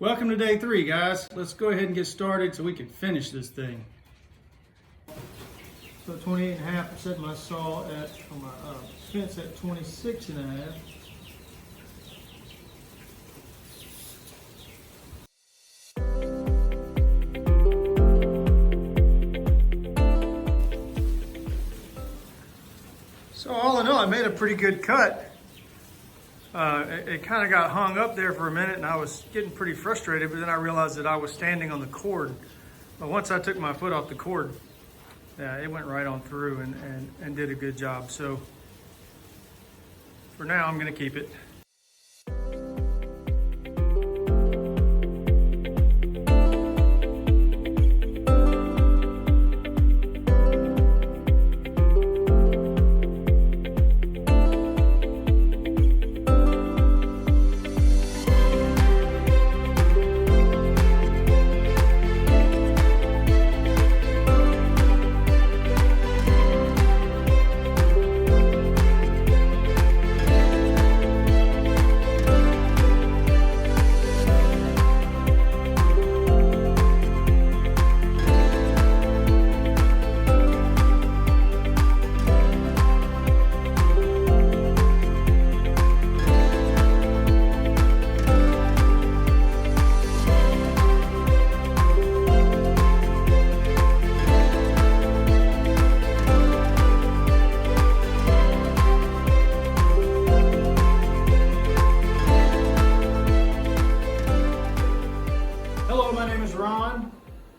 Welcome to day 3, guys. Let's go ahead and get started so we can finish this thing. So 28 and a half, I set my saw at, on my fence at 26 and a half. So all in all, I made a pretty good cut. It kind of got hung up there for a minute and I was getting pretty frustrated, but then I realized that I was standing on the cord. But once I took my foot off the cord, it went right on through and did a good job. So for now, I'm gonna keep it.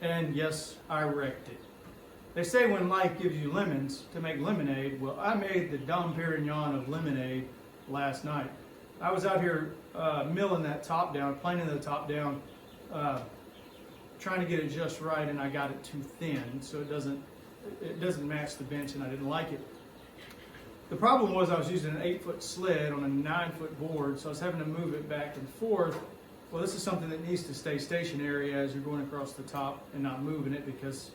And yes, I wrecked it. They say when life gives you lemons to make lemonade. Well, I made the Dom Perignon of lemonade last night. I was out here milling that top down, planing the top down, trying to get it just right, and I got it too thin, so it doesn't match the bench, and I didn't like it. The problem was I was using an 8-foot sled on a 9-foot board, so I was having to move it back and forth. Well, this is something that needs to stay stationary as you're going across the top and not moving it, because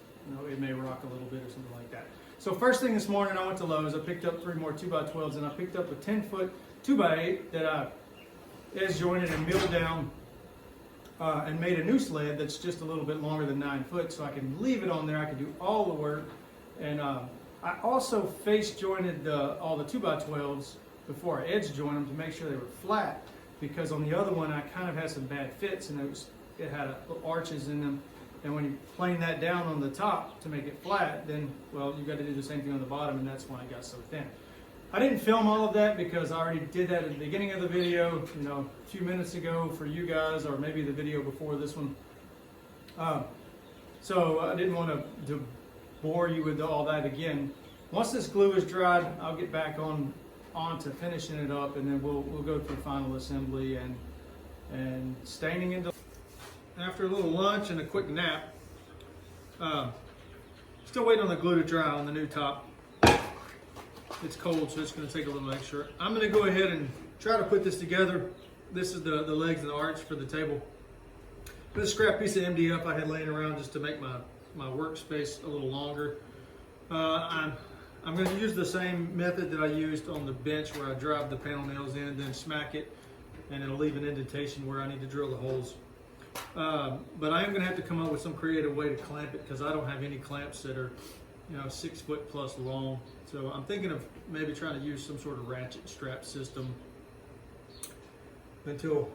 it may rock a little bit or something like that. So first thing this morning, I went to Lowe's. I picked up 3 more 2x12s, and I picked up a 10-foot 2x8 that I edge jointed and milled down and made a new sled that's just a little bit longer than 9 foot, so I can leave it on there. I can do all the work. And I also face jointed all the 2x12s before I edge joined them to make sure they were flat, because on the other one I kind of had some bad fits, and it had little arches in them, and when you plane that down on the top to make it flat, then, well, you got to do the same thing on the bottom, and that's why it got so thin. I didn't film all of that because I already did that at the beginning of the video, a few minutes ago for you guys, or maybe the video before this one. So I didn't want to bore you with all that again. Once this glue is dried, I'll get back on to finishing it up, and then we'll go through final assembly and staining it. After a little lunch and a quick nap, still waiting on the glue to dry on the new top. It's cold, so it's going to take a little extra. I'm going to go ahead and try to put this together. This is the legs and the arch for the table. This scrap piece of MDF I had laying around just to make my workspace a little longer. I'm going to use the same method that I used on the bench, where I drive the panel nails in and then smack it, and it'll leave an indentation where I need to drill the holes. But I am going to have to come up with some creative way to clamp it, because I don't have any clamps that are 6 foot plus long. So I'm thinking of maybe trying to use some sort of ratchet strap system until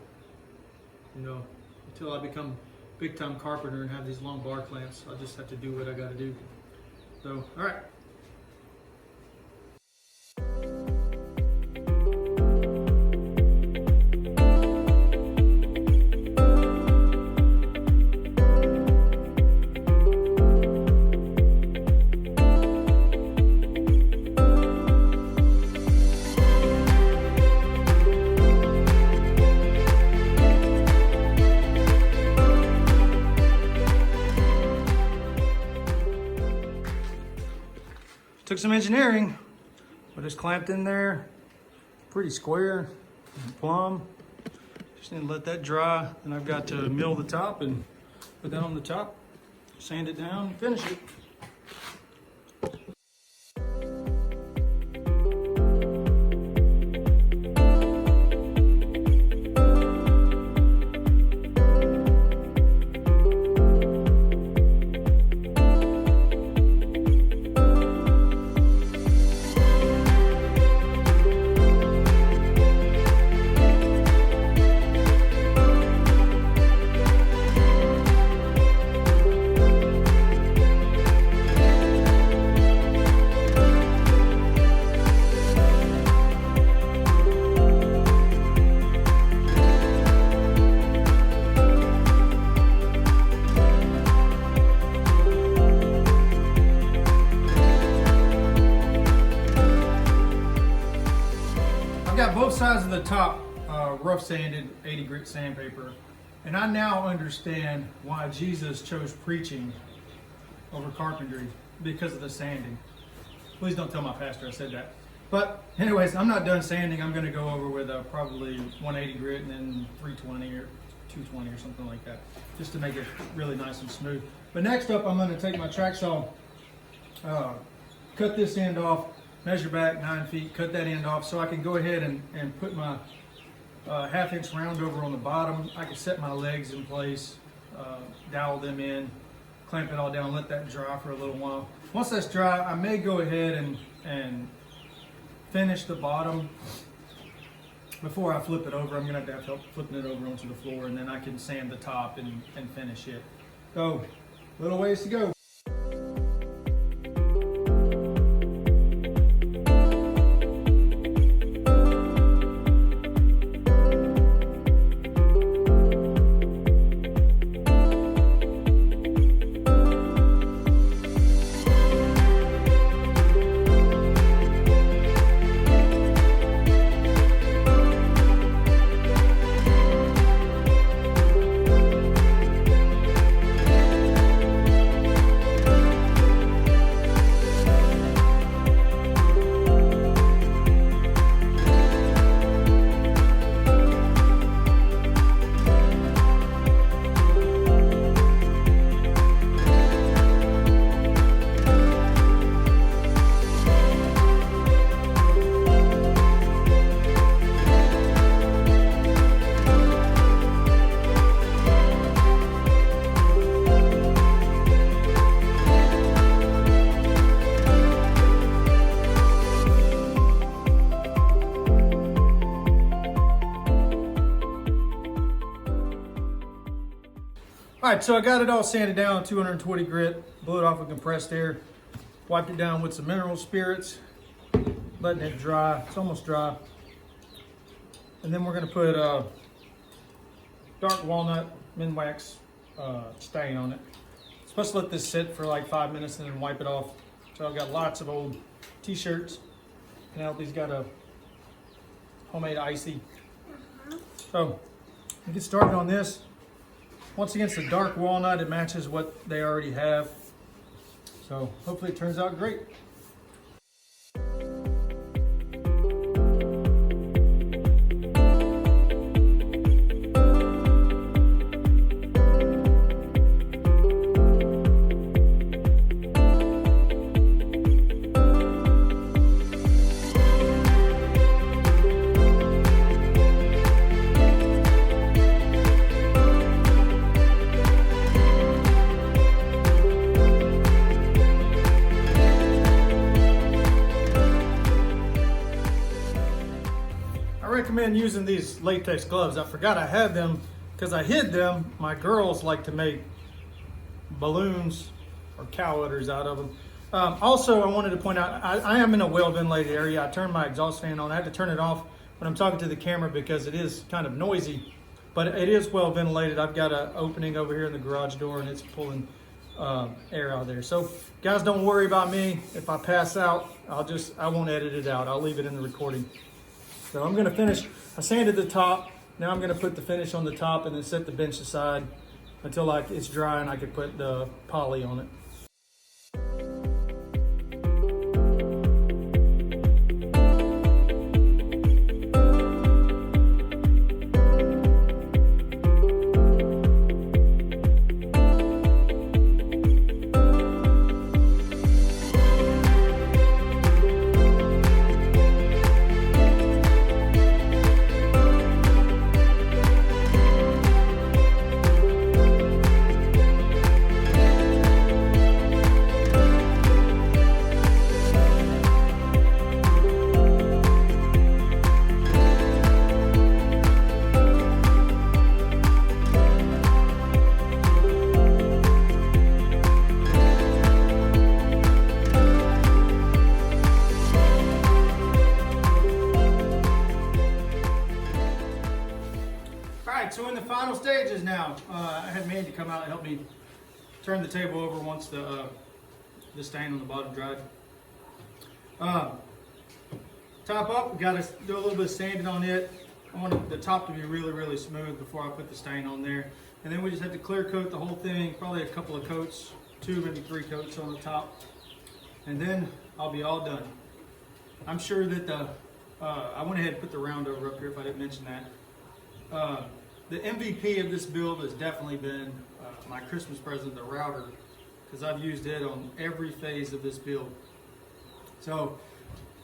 I become big time carpenter and have these long bar clamps. I'll just have to do what I got to do. So, all right. Took some engineering, but it's clamped in there pretty square and plumb. Just need to let that dry. Then I've got to mill the top and put that on the top, sand it down, and finish it. sides of the top rough sanded 80 grit sandpaper. And I now understand why Jesus chose preaching over carpentry, because of the sanding. Please don't tell my pastor I said that. But anyways, I'm not done sanding. I'm going to go over with probably 180 grit and then 320 or 220 or something like that, just to make it really nice and smooth. But next up, I'm going to take my track saw, cut this end off, measure back 9 feet, cut that end off so I can go ahead and put my 1/2 inch round over on the bottom. I can set my legs in place, dowel them in, clamp it all down, let that dry for a little while. Once that's dry, I may go ahead and finish the bottom before I flip it over. I'm going to have help flipping it over onto the floor, and then I can sand the top and finish it. So, little ways to go. All right, so I got it all sanded down, 220 grit, blew it off with compressed air, wiped it down with some mineral spirits, letting it dry. It's almost dry. And then we're gonna put dark walnut Minwax stain on it. Supposed to let this sit for like 5 minutes and then wipe it off. So I've got lots of old t-shirts. Penelope's got a homemade icy. So we get started on this. Once again, it's a dark walnut. It matches what they already have. So hopefully it turns out great. I recommend using these latex gloves. I forgot I had them because I hid them. My girls like to make balloons or cow udders out of them. Also, I wanted to point out, I am in a well-ventilated area. I turned my exhaust fan on. I have to turn it off when I'm talking to the camera because it is kind of noisy, but it is well ventilated. I've got an opening over here in the garage door and it's pulling air out of there. So guys, don't worry about me. If I pass out, I won't edit it out. I'll leave it in the recording. So I'm gonna finish, I sanded the top. Now I'm gonna put the finish on the top and then set the bench aside until it's dry and I can put the poly on it. So in the final stages now, I had Mandy come out and help me turn the table over once the stain on the bottom dried. top up, we got to do a little bit of sanding on it. I want the top to be really, really smooth before I put the stain on there. And then we just have to clear coat the whole thing, probably a couple of coats, 2, maybe 3 coats on the top. And then I'll be all done. I'm sure that I went ahead and put the round over up here if I didn't mention that. The MVP of this build has definitely been my Christmas present, the router, because I've used it on every phase of this build. So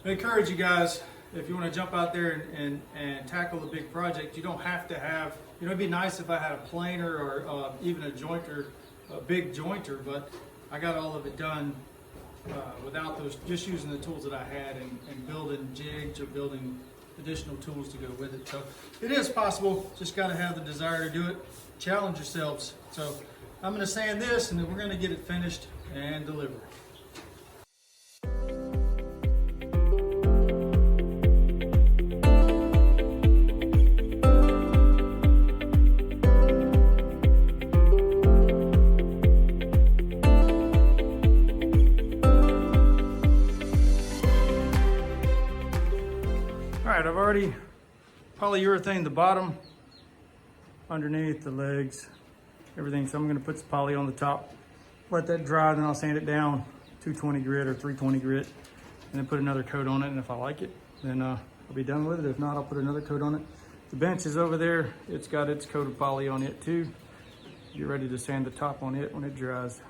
I encourage you guys, if you want to jump out there and tackle a big project, you don't have to have, it'd be nice if I had a planer or even a jointer, a big jointer, but I got all of it done without those, just using the tools that I had and building jigs or building additional tools to go with it. So it is possible, just got to have the desire to do it. Challenge yourselves. So I'm going to sand this and then we're going to get it finished and deliver. I've already polyurethane the bottom, underneath, the legs, everything. So I'm going to put some poly on the top, let that dry, then I'll sand it down 220 grit or 320 grit, and then put another coat on it. And if I like it, then I'll be done with it. If not, I'll put another coat on it. The bench is over there. It's got its coat of poly on it too. Get ready to sand the top on it when it dries.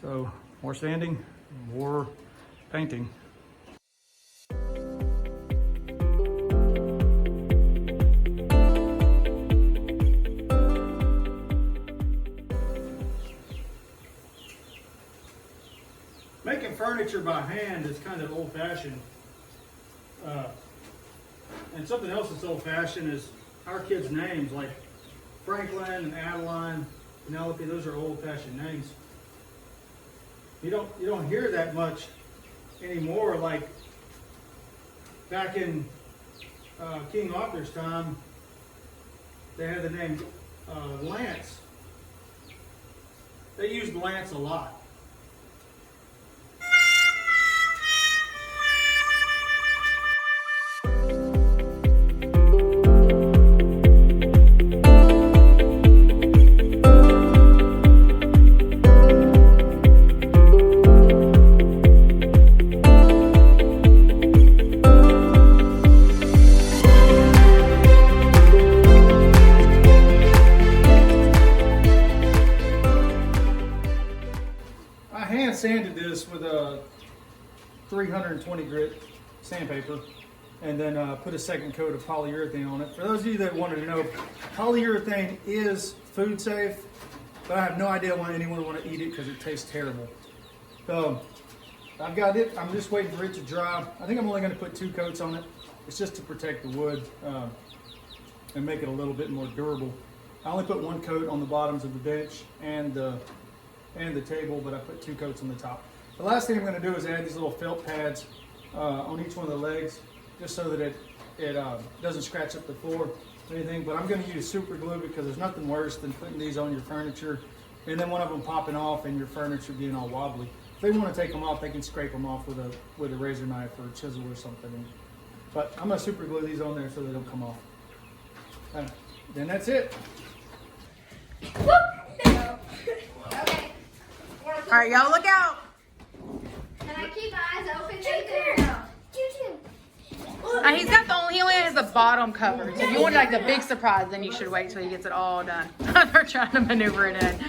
So more sanding, more painting. Making furniture by hand is kind of old-fashioned. And something else that's old-fashioned is our kids' names, like Franklin and Adeline, Penelope. Those are old-fashioned names. You don't hear that much anymore. Like back in King Arthur's time, they had the name Lance. They used Lance a lot. Sanded this with a 320 grit sandpaper and then put a second coat of polyurethane on it. For those of you that wanted to know, polyurethane is food safe, but I have no idea why anyone would want to eat it because it tastes terrible. So I've got it. I'm just waiting for it to dry. I think I'm only going to put 2 coats on it. It's just to protect the wood and make it a little bit more durable. I only put 1 coat on the bottoms of the bench and the table, but I put 2 coats on the top. The last thing I'm going to do is add these little felt pads on each one of the legs, just so that it doesn't scratch up the floor or anything. But I'm going to use super glue because there's nothing worse than putting these on your furniture and then one of them popping off and your furniture being all wobbly. If they want to take them off, they can scrape them off with a razor knife or a chisel or something. But I'm going to super glue these on there so they don't come off. Then that's it. All right, y'all look out. Can I keep my eyes open? Nathan? He's got he only has the bottom covered. So if you want like the big surprise, then you should wait till he gets it all done. They're trying to maneuver it in.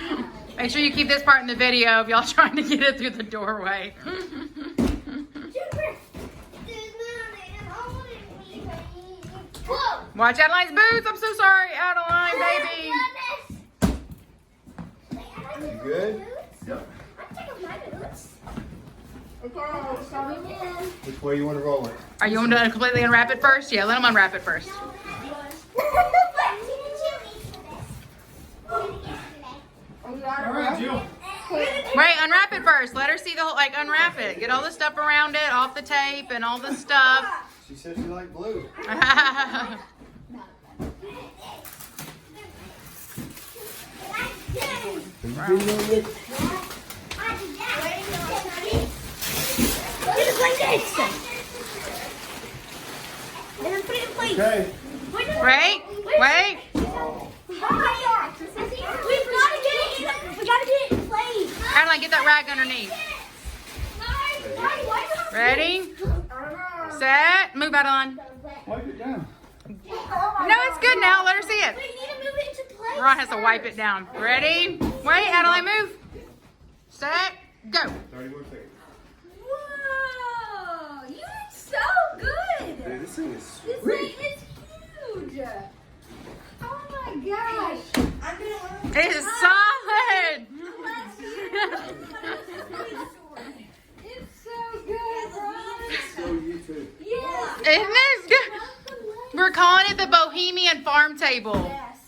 Make sure you keep this part in the video if y'all trying to get it through the doorway. Watch Adeline's boots. I'm so sorry, Adeline, baby. You good? Yep. I'm taking my boots. Which way you want to roll it? Are you going to completely unwrap it first? Yeah, let him unwrap it first. All right, Jill. Wait, unwrap it first. Let her see the whole, like, unwrap it. Get all the stuff around it, off the tape and all the stuff. She said she liked blue. Okay. Wait. We gotta get it in place. Adeline, get that rag underneath. Ready? Set. Move, Adeline. Wipe it down. No, it's good now. Let her see it. We need to move it into place. Ron has to wipe it down. Ready? Wait, Adeline, move. Set. Go. 30 more seconds. Whoa! You did so good! Dude, this thing is This sweet. thing is huge! Oh my gosh! I'm gonna It is solid. It's so good, Ron! So you too. Yeah! Isn't this good? We're calling it the Bohemian Farm Table. Yes.